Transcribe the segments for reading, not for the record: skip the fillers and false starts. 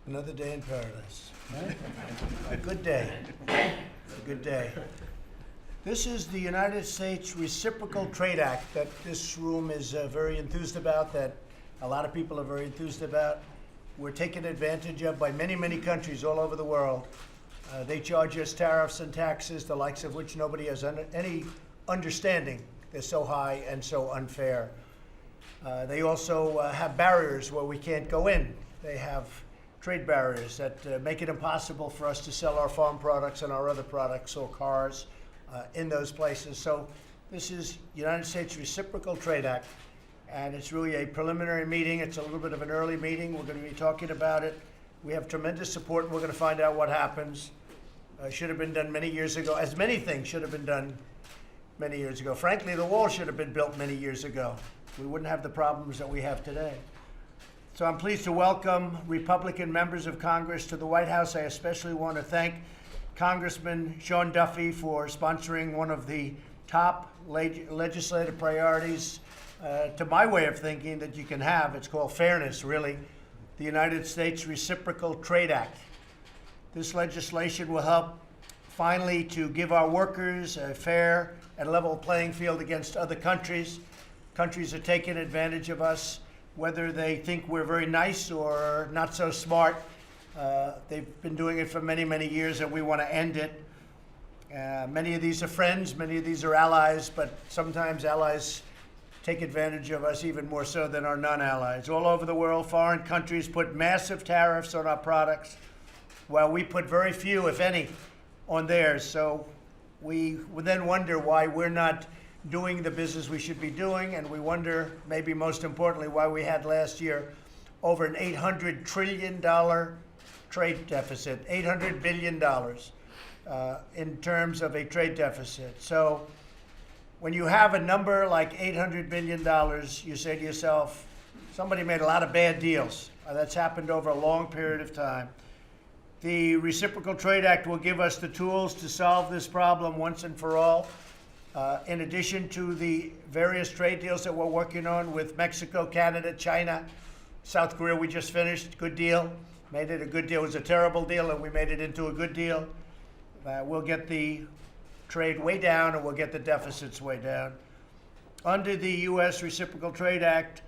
Another day in paradise. Right? A good day. A good day. This is the United States Reciprocal Trade Act that this room is very enthused about, that a lot of people are very enthused about. We're taken advantage of by many, many countries all over the world. They charge us tariffs and taxes, the likes of which nobody has any understanding. They're so high and so unfair. They also have barriers where we can't go in. They have trade barriers that make it impossible for us to sell our farm products and our other products or cars in those places. So this is United States Reciprocal Trade Act, and it's really a preliminary meeting. It's a little bit of an early meeting. We're going to be talking about it. We have tremendous support, and we're going to find out what happens. Should have been done many years ago, as many things should have been done many years ago. Frankly, the wall should have been built many years ago. We wouldn't have the problems that we have today. So I'm pleased to welcome Republican members of Congress to the White House. I especially want to thank Congressman Sean Duffy for sponsoring one of the top legislative priorities, to my way of thinking, that you can have. It's called fairness, really. The United States Reciprocal Trade Act. This legislation will help finally to give our workers a fair and level playing field against other countries. Countries are taking advantage of us, whether they think we're very nice or not so smart. They've been doing it for many, many years, and we want to end it. Many of these are friends, many of these are allies, but sometimes allies take advantage of us even more so than our non-allies. All over the world, foreign countries put massive tariffs on our products, while we put very few, if any, on theirs. So we would then wonder why we're not doing the business we should be doing, and we wonder, maybe most importantly, why we had last year over an $800 trillion trade deficit, $800 billion in terms of a trade deficit. So when you have a number like $800 billion, you say to yourself, somebody made a lot of bad deals. That's happened over a long period of time. The Reciprocal Trade Act will give us the tools to solve this problem once and for all. In addition to the various trade deals that we're working on with Mexico, Canada, China, South Korea, we just finished. Good deal. Made it a good deal. It was a terrible deal, and we made it into a good deal. We'll get the trade way down, and we'll get the deficits way down. Under the U.S. Reciprocal Trade Act,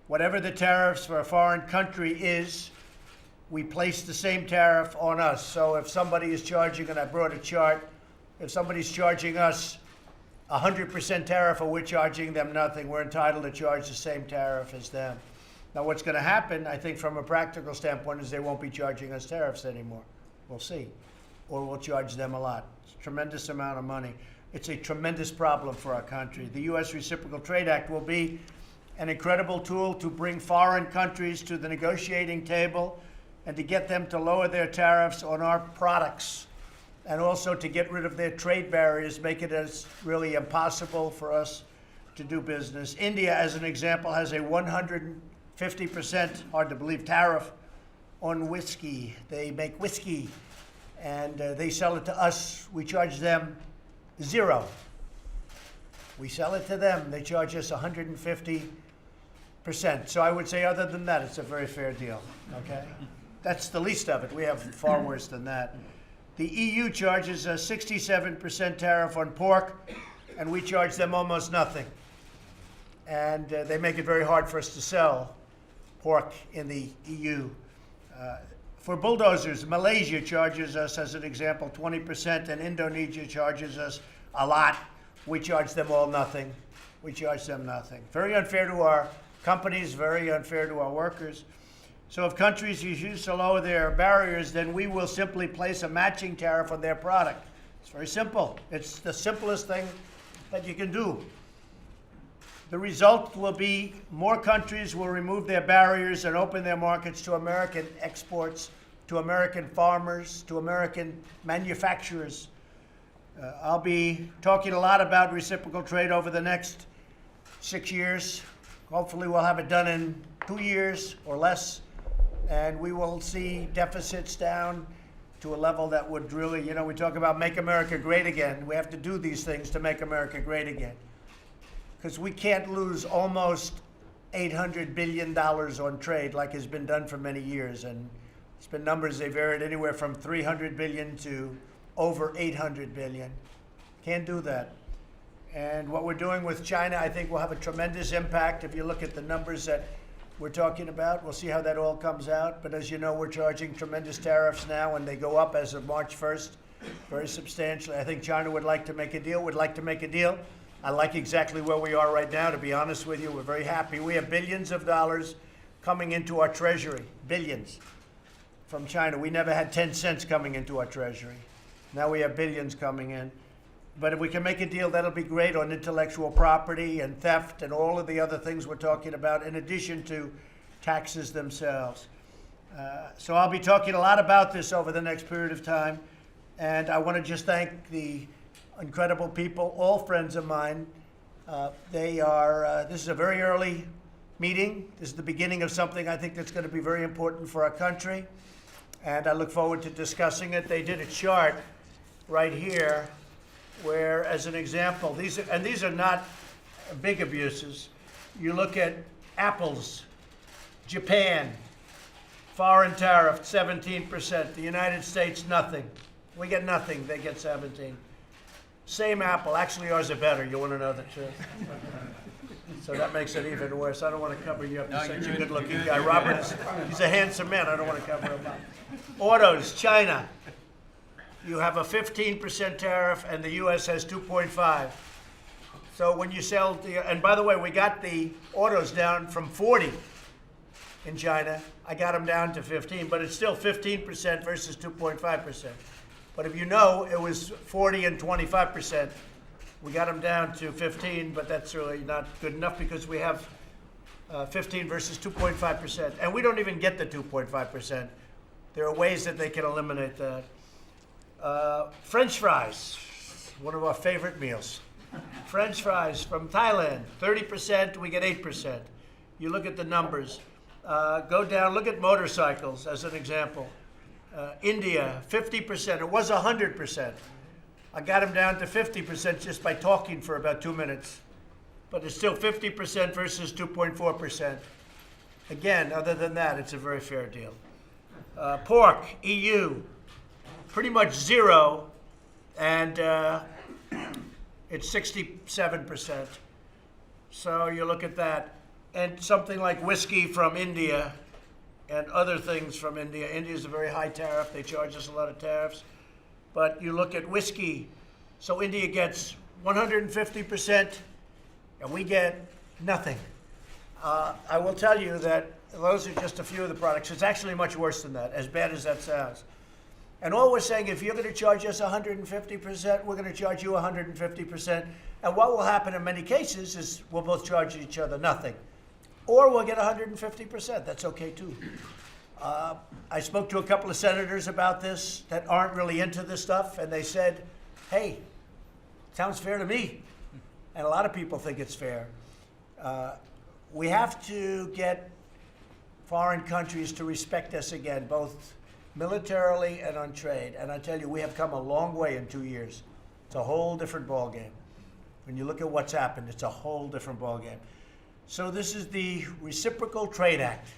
whatever the tariffs for a foreign country is, we place the same tariff on us. So if somebody is charging, and I brought a chart, if somebody's charging us 100% tariff, and we're charging them nothing, we're entitled to charge the same tariff as them. Now, what's going to happen, I think, from a practical standpoint, is they won't be charging us tariffs anymore. We'll see. Or we'll charge them a lot. It's a tremendous amount of money. It's a tremendous problem for our country. The U.S. Reciprocal Trade Act will be an incredible tool to bring foreign countries to the negotiating table and to get them to lower their tariffs on our products, and also to get rid of their trade barriers, make it as really impossible for us to do business. India, as an example, has a 150%, hard to believe, tariff on whiskey. They make whiskey, and they sell it to us. We charge them $0. We sell it to them. They charge us 150%. So I would say, other than that, it's a very fair deal, okay? That's the least of it. We have far worse than that. The EU charges a 67% tariff on pork, and we charge them almost nothing. And they make it very hard for us to sell pork in the EU. For bulldozers, Malaysia charges us, as an example, 20%, and Indonesia charges us a lot. We charge them all nothing. We charge them nothing. Very unfair to our companies, very unfair to our workers. So if countries refuse to lower their barriers, then we will simply place a matching tariff on their product. It's very simple. It's the simplest thing that you can do. The result will be more countries will remove their barriers and open their markets to American exports, to American farmers, to American manufacturers. I'll be talking a lot about reciprocal trade over the next 6 years. Hopefully we'll have it done in 2 years or less. And we will see deficits down to a level that would really, we talk about make America great again. We have to do these things to make America great again. Because we can't lose almost $800 billion on trade like has been done for many years. And It's been numbers, they varied anywhere from 300 billion to over 800 billion. Can't do that. And what we're doing with China, I think will have a tremendous impact. If you look at the numbers that we're talking about, we'll see how that all comes out. But as you know, we're charging tremendous tariffs now, and they go up as of March 1st, very substantially. I think China would like to make a deal, I like exactly where we are right now, to be honest with you. We're very happy. We have billions of dollars coming into our treasury, billions, from China. We never had 10 cents coming into our treasury. Now we have billions coming in. But if we can make a deal, that'll be great on intellectual property and theft and all of the other things we're talking about, in addition to taxes themselves. So I'll be talking a lot about this over the next period of time. And I want to just thank the incredible people, all friends of mine. This is a very early meeting. This is the beginning of something I think that's going to be very important for our country. And I look forward to discussing it. They did a chart right here where, as an example, these are not big abuses. You look at apples, Japan, foreign tariff, 17%. The United States, nothing. We get nothing, they get 17. Same apple, actually ours are better. You want to know the truth? So that makes it even worse. I don't want to cover you up. You're such a good-looking guy. Robert, he's a handsome man. I don't want to cover him up. Autos, China. You have a 15% tariff, and the U.S. has 2.5. So when you sell, and by the way, we got the autos down from 40 in China. I got them down to 15, but it's still 15% versus 2.5%. But if you know, it was 40 and 25%. We got them down to 15, but that's really not good enough because we have 15 versus 2.5%. And we don't even get the 2.5%. There are ways that they can eliminate that. French fries, one of our favorite meals. French fries from Thailand, 30%, we get 8%. You look at the numbers. Go down, look at motorcycles as an example. India, 50%. It was 100%. I got them down to 50% just by talking for about 2 minutes. But it's still 50% versus 2.4%. Again, other than that, it's a very fair deal. Pork, EU, pretty much zero, and it's 67%. So you look at that. And something like whiskey from India and other things from India. India is a very high tariff. They charge us a lot of tariffs. But you look at whiskey. So India gets 150%, and we get nothing. I will tell you that those are just a few of the products. It's actually much worse than that, as bad as that sounds. And all we're saying, if you're going to charge us 150%, we're going to charge you 150%. And what will happen in many cases is we'll both charge each other nothing. Or we'll get 150%. That's okay, too. I spoke to a couple of senators about this that aren't really into this stuff, and they said, hey, sounds fair to me. And a lot of people think it's fair. We have to get foreign countries to respect us again, both militarily and on trade. And I tell you, we have come a long way in 2 years. It's a whole different ballgame. When you look at what's happened, it's a whole different ballgame. So this is the Reciprocal Trade Act.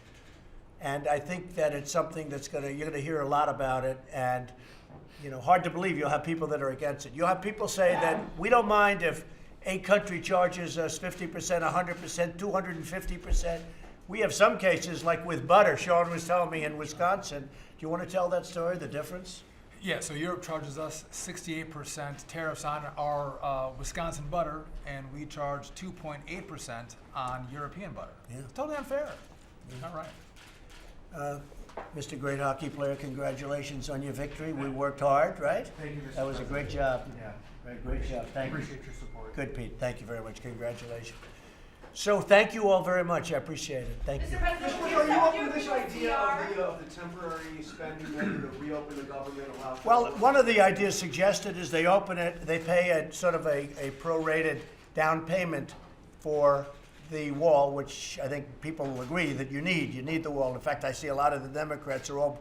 And I think that it's something that's you're gonna hear a lot about it. And hard to believe you'll have people that are against it. You'll have people say that we don't mind if a country charges us 50%, 100%, 250%. We have some cases, like with butter. Sean was telling me in Wisconsin. Do you want to tell that story, the difference? Yeah, so Europe charges us 68% tariffs on our Wisconsin butter, and we charge 2.8% on European butter. Yeah. It's totally unfair. Yeah. Not right. Mr. Great Hockey Player, congratulations on your victory. We worked hard, right? Thank you, Mr. That was a great job. Yeah. Great job. Thank you. Appreciate your support. Good, Pete. Thank you very much. Congratulations. So thank you all very much. I appreciate it. Thank you. Mr. President, are you open to this idea of the temporary spending measure to reopen the government? Well, one of the ideas suggested is they open it, they pay a sort of a prorated down payment for the wall, which I think people will agree that you need. You need the wall. In fact, I see a lot of the Democrats are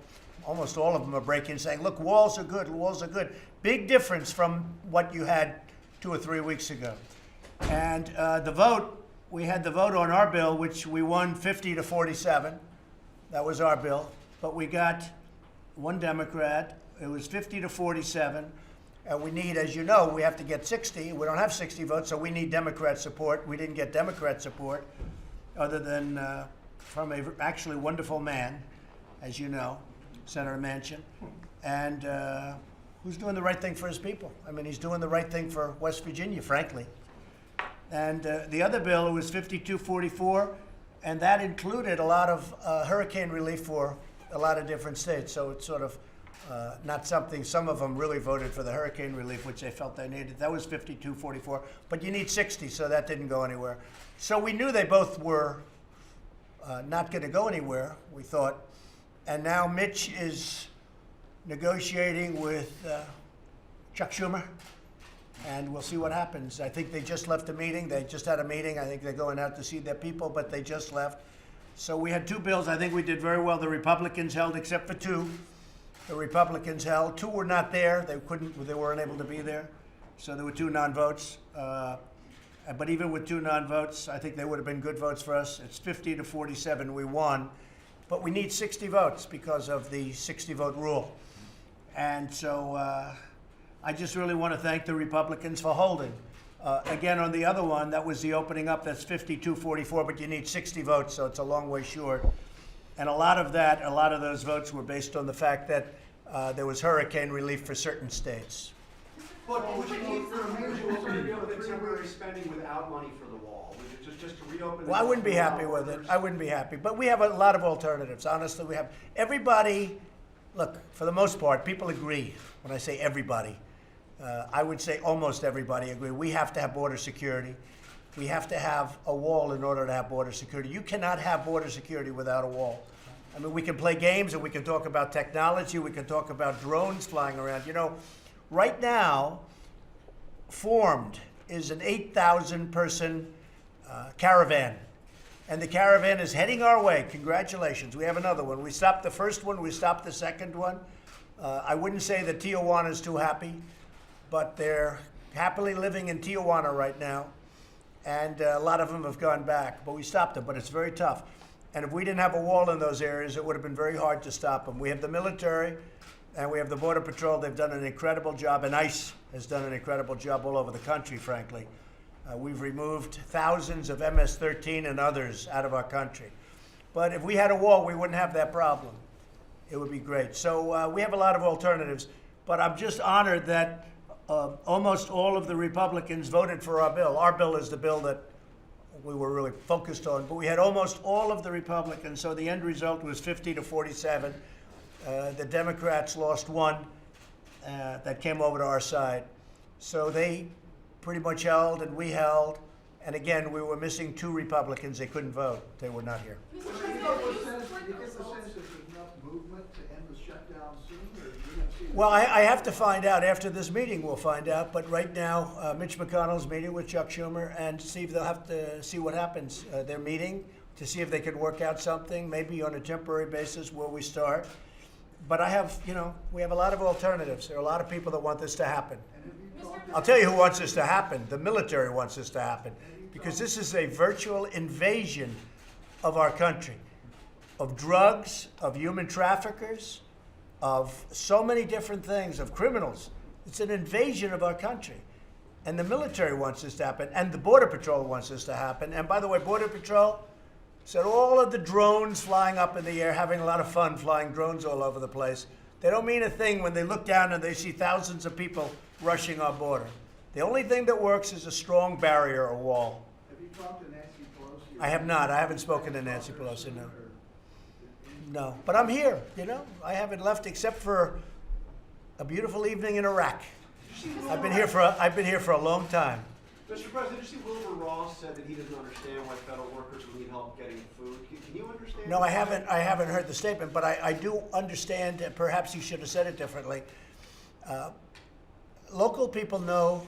almost all of them are breaking, saying, look, walls are good, walls are good. Big difference from what you had 2 or 3 weeks ago. And we had the vote on our bill, which we won 50 to 47. That was our bill. But we got one Democrat. It was 50 to 47. And we need, as you know, we have to get 60. We don't have 60 votes, so we need Democrat support. We didn't get Democrat support other than from a actually wonderful man, as you know, Senator Manchin, and who's doing the right thing for his people. I mean, he's doing the right thing for West Virginia, frankly. And the other bill was 5244, and that included a lot of hurricane relief for a lot of different states. So it's sort of not something, some of them really voted for the hurricane relief, which they felt they needed. That was 5244, but you need 60, so that didn't go anywhere. So we knew they both were not going to go anywhere, we thought. And now Mitch is negotiating with Chuck Schumer, and we'll see what happens. I think they just left a meeting. They just had a meeting. I think they're going out to see their people, but they just left. So we had two bills. I think we did very well. The Republicans held, except for two. The Republicans held. Two were not there. They weren't able to be there. So there were two non-votes. But even with two non-votes, I think they would have been good votes for us. It's 50 to 47. We won. But we need 60 votes because of the 60-vote rule. And so I just really want to thank the Republicans for holding. Again, on the other one, that was the opening up. That's 52-44, but you need 60 votes, so it's a long way short. And a lot of those votes were based on the fact that there was hurricane relief for certain states. But would you reopen the temporary spending without money for the wall? Would it just to reopen? Well, I wouldn't be happy with it. I wouldn't be happy. But we have a lot of alternatives. Honestly, we have everybody. Look, for the most part, people agree. When I say everybody, I would say almost everybody agree. We have to have border security. We have to have a wall in order to have border security. You cannot have border security without a wall. I mean, we can play games and we can talk about technology. We can talk about drones flying around. You know, right now, formed is an 8,000-person caravan. And the caravan is heading our way. Congratulations. We have another one. We stopped the first one. We stopped the second one. I wouldn't say that Tijuana is too happy, but they're happily living in Tijuana right now. And a lot of them have gone back. But we stopped them. But it's very tough. And if we didn't have a wall in those areas, it would have been very hard to stop them. We have the military, and we have the Border Patrol. They've done an incredible job. And ICE has done an incredible job all over the country, frankly. We've removed thousands of MS-13 and others out of our country. But if we had a wall, we wouldn't have that problem. It would be great. So we have a lot of alternatives. But I'm just honored that almost all of the Republicans voted for our bill. Our bill is the bill that we were really focused on. But we had almost all of the Republicans. So the end result was 50 to 47. The Democrats lost one that came over to our side. So they pretty much held, and we held. And again, we were missing two Republicans. They couldn't vote. They were not here. Do you get the sense that there's enough movement to end the shutdown soon, or are you going to see? Well, I have to find out. After this meeting, we'll find out. But right now, Mitch McConnell's meeting with Chuck Schumer, and Steve, they'll have to see what happens. They're meeting to see if they could work out something, maybe on a temporary basis where we start. But we have a lot of alternatives. There are a lot of people that want this to happen. I'll tell you who wants this to happen. The military wants this to happen. Because this is a virtual invasion of our country, of drugs, of human traffickers, of so many different things, of criminals. It's an invasion of our country. And the military wants this to happen, and the Border Patrol wants this to happen. And by the way, Border Patrol said all of the drones flying up in the air, having a lot of fun flying drones all over the place, they don't mean a thing when they look down and they see thousands of people rushing our border. The only thing that works is a strong barrier or wall. Have you talked to Nancy Pelosi? I have not. I haven't spoken to Nancy Pelosi, no. No, but I'm here, I haven't left except for a beautiful evening in Iraq. I've been here for a long time. Mr. President, did you see Wilbur Ross said that he doesn't understand why federal workers would need help getting food? Can you understand? No, I haven't heard the statement, but I do understand, and perhaps he should have said it differently. Local people know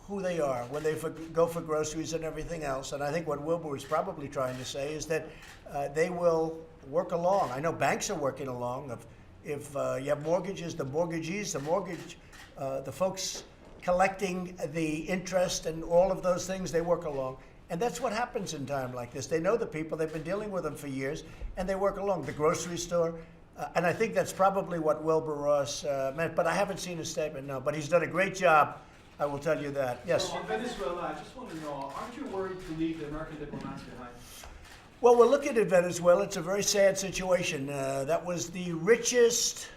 who they are when they go for groceries and everything else. And I think what Wilbur is probably trying to say is that they will work along. I know banks are working along. If you have mortgages, the mortgagees, the folks collecting the interest and all of those things, they work along. And that's what happens in time like this. They know the people. They've been dealing with them for years, and they work along. The grocery store, And I think that's probably what Wilbur Ross meant, but I haven't seen his statement, no. But he's done a great job, I will tell you that. Yes? So on Venezuela, I just want to know, aren't you worried to leave the American diplomats behind? Well, we're looking at Venezuela. It's a very sad situation. That was the richest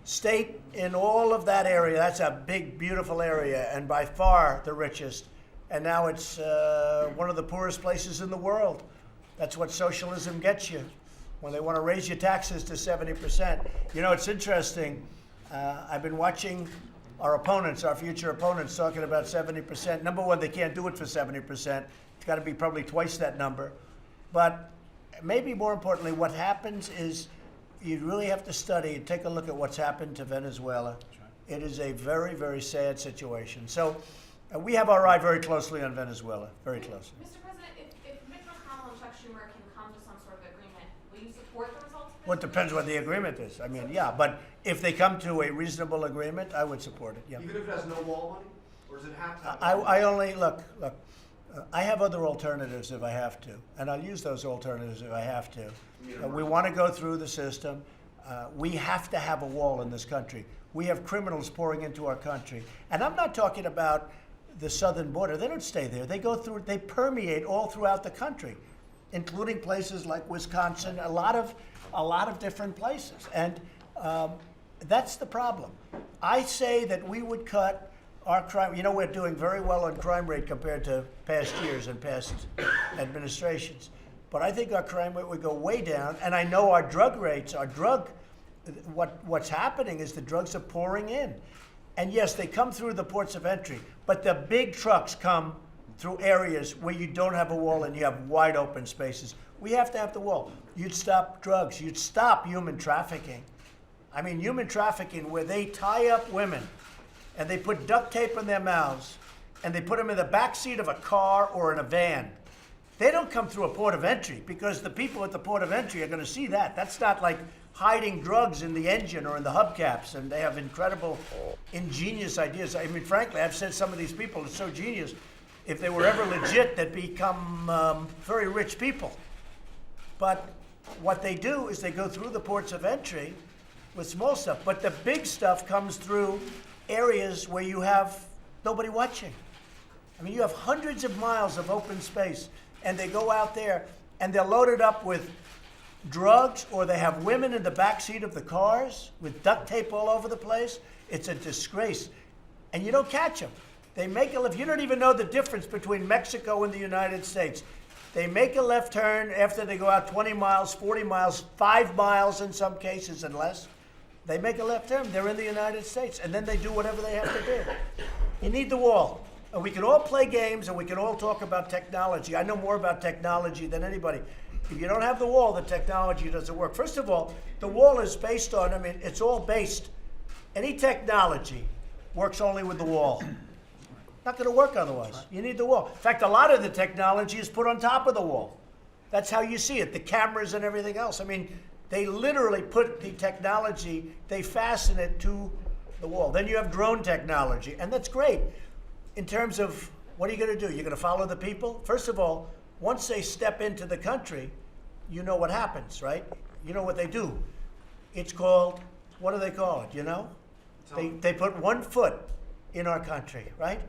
state in all of that area. That's a big, beautiful area, and by far the richest. And now it's one of the poorest places in the world. That's what socialism gets you, when they want to raise your taxes to 70%. You know, it's interesting. I've been watching our opponents, our future opponents, talking about 70%. Number one, they can't do it for 70%. It's got to be probably twice that number. But maybe more importantly, what happens is you really have to study and take a look at what's happened to Venezuela. It is a very, very sad situation. So we have our eye very closely on Venezuela, very closely. Mr. President, if Mitch McConnell and Chuck Schumer can come to some sort of agreement, will you support the results of this? Well, it depends what the agreement is. I mean, yeah, but if they come to a reasonable agreement, I would support it, yeah. Even if it has no wall money? Or does it have to have? I only, look, I have other alternatives if I have to, and I'll use those alternatives if I have to. We want to go through the system. We have to have a wall in this country. We have criminals pouring into our country. And I'm not talking about the southern border. They don't stay there. They go through, they permeate all throughout the country, including places like Wisconsin, a lot of different places. And that's the problem. I say that we would cut our crime. You know, we're doing very well on crime rate compared to past years and past administrations. But I think our crime rate would go way down. And I know our drug rates, what's happening is the drugs are pouring in. And yes, they come through the ports of entry, but the big trucks come through areas where you don't have a wall and you have wide open spaces. We have to have the wall. You'd stop drugs. You'd stop human trafficking. I mean, human trafficking where they tie up women and they put duct tape in their mouths and they put them in the back seat of a car or in a van. They don't come through a port of entry because the people at the port of entry are going to see that. That's not like hiding drugs in the engine or in the hubcaps, and they have incredible, ingenious ideas. I mean, frankly, I've said some of these people are so genius, if they were ever legit, they'd become very rich people. But what they do is they go through the ports of entry with small stuff, but the big stuff comes through areas where you have nobody watching. I mean, you have hundreds of miles of open space, and they go out there and they're loaded up with drugs, or they have women in the back seat of the cars with duct tape all over the place. It's a disgrace. And you don't catch them. They make a left. You don't even know the difference between Mexico and the United States. They make a left turn after they go out 20 miles, 40 miles, 5 miles in some cases and less. They make a left turn. They're in the United States. And then they do whatever they have to do. You need the wall. And we can all play games and we can all talk about technology. I know more about technology than anybody. If you don't have the wall, the technology doesn't work. First of all, the wall is based on, it's all based, any technology works only with the wall. Not going to work otherwise. You need the wall. In fact, a lot of the technology is put on top of the wall. That's how you see it, the cameras and everything else. I mean, they literally put the technology, they fasten it to the wall. Then you have drone technology, and that's great. In terms of, what are you going to do? You're going to follow the people? First of all, once they step into the country, you know what happens, right? You know what they do. It's called, what do they call it, you know? They put 1 foot in our country, right?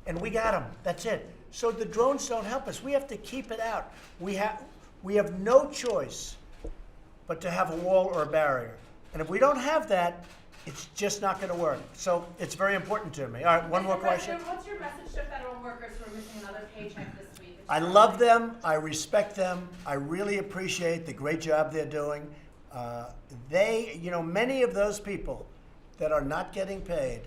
And we got them, that's it. So the drones don't help us. We have to keep it out. We have no choice but to have a wall or a barrier. And if we don't have that, it's just not going to work. So it's very important to me. All right, one more question. What's your message to federal workers who are missing another paycheck this week? I love them. I respect them. I really appreciate the great job they're doing. Many of those people that are not getting paid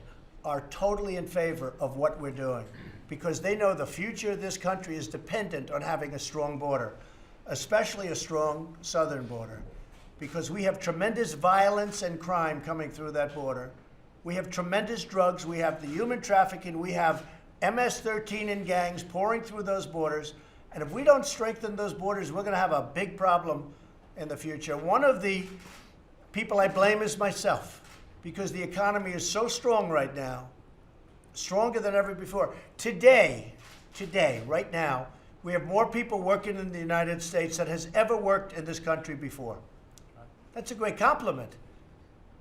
are totally in favor of what we're doing because they know the future of this country is dependent on having a strong border, especially a strong southern border, because we have tremendous violence and crime coming through that border. We have tremendous drugs. We have the human trafficking. We have MS-13 in gangs pouring through those borders. And if we don't strengthen those borders, we're going to have a big problem in the future. One of the people I blame is myself, because the economy is so strong right now, stronger than ever before. Today, right now, we have more people working in the United States than has ever worked in this country before. That's a great compliment.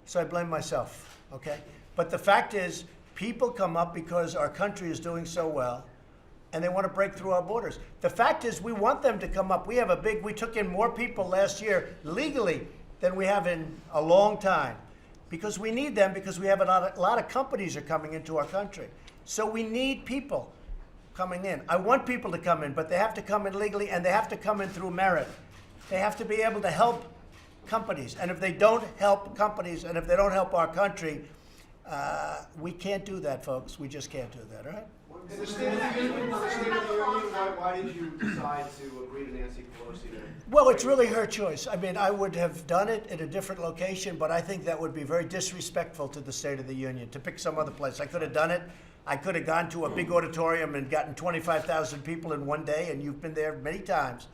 So I blame myself, okay? But the fact is, people come up because our country is doing so well, and they want to break through our borders. The fact is, we want them to come up. We took in more people last year legally than we have in a long time, because we need them, because we have a lot of companies are coming into our country. So we need people coming in. I want people to come in, but they have to come in legally, and they have to come in through merit. They have to be able to help companies. And if they don't help companies, and if they don't help our country, we can't do that, folks. We just can't do that, all right? In the State of the Union, why did you decide to agree to Nancy Pelosi to? Well, it's really her choice. I mean, I would have done it in a different location, but I think that would be very disrespectful to the State of the Union to pick some other place. I could have done it. I could have gone to a big auditorium and gotten 25,000 people in one day, and you've been there many times.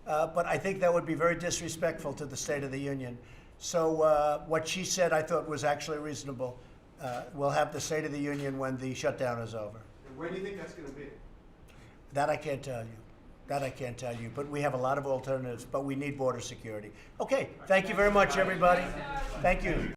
But I think that would be very disrespectful to the State of the Union. So what she said I thought was actually reasonable. We'll have the State of the Union when the shutdown is over. And when do you think that's going to be? That I can't tell you. That I can't tell you. But we have a lot of alternatives, but we need border security. Okay, thank you very much, everybody. Thank you.